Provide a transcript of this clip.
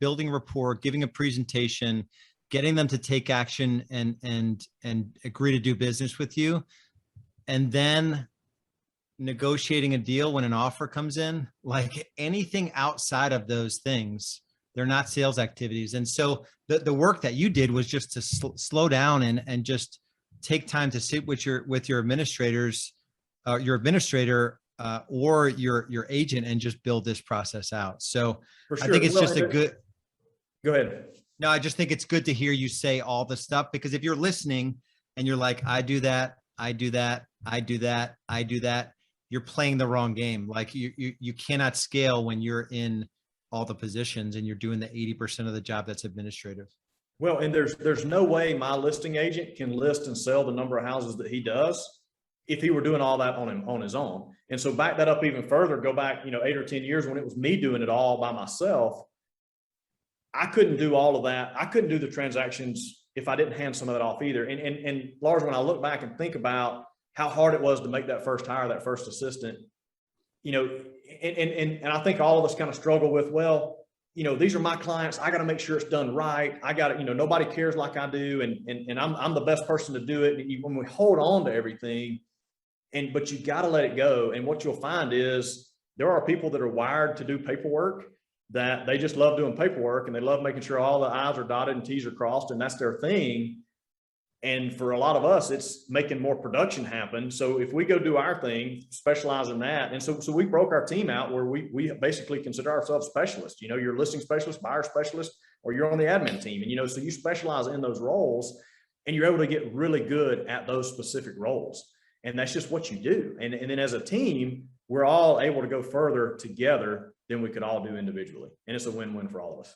building rapport, giving a presentation, getting them to take action and agree to do business with you, and then negotiating a deal when an offer comes in. Like anything outside of those things, they're not sales activities. And so the work that you did was just to slow down and just take time to sit with your administrators, your administrator, or your agent, and just build this process out. So For sure. I think it's just a good. Go ahead. No, I just think it's good to hear you say all the stuff, because if you're listening and you're like, I do that, I do that, I do that, I do that, you're playing the wrong game. Like you cannot scale when you're in all the positions and you're doing the 80% of the job that's administrative. Well, and there's no way my listing agent can list and sell the number of houses that he does if he were doing all that on his own. And so back that up even further, go back, 8 or 10 years when it was me doing it all by myself. I couldn't do all of that. I couldn't do the transactions if I didn't hand some of that off either. And Lars, when I look back and think about how hard it was to make that first hire, that first assistant, and I think all of us kind of struggle with, well, these are my clients. I got to make sure it's done right. I got to, nobody cares like I do. And I'm the best person to do it. And when we hold on to everything, but you got to let it go. And what you'll find is there are people that are wired to do paperwork, that they just love doing paperwork and they love making sure all the I's are dotted and T's are crossed, and that's their thing. And for a lot of us, it's making more production happen. So if we go do our thing, specialize in that. And so we broke our team out where we basically consider ourselves specialists. You're a listing specialist, buyer specialist, or you're on the admin team. And, so you specialize in those roles and you're able to get really good at those specific roles. And that's just what you do. And then as a team, we're all able to go further together than we could all do individually. And it's a win-win for all of us.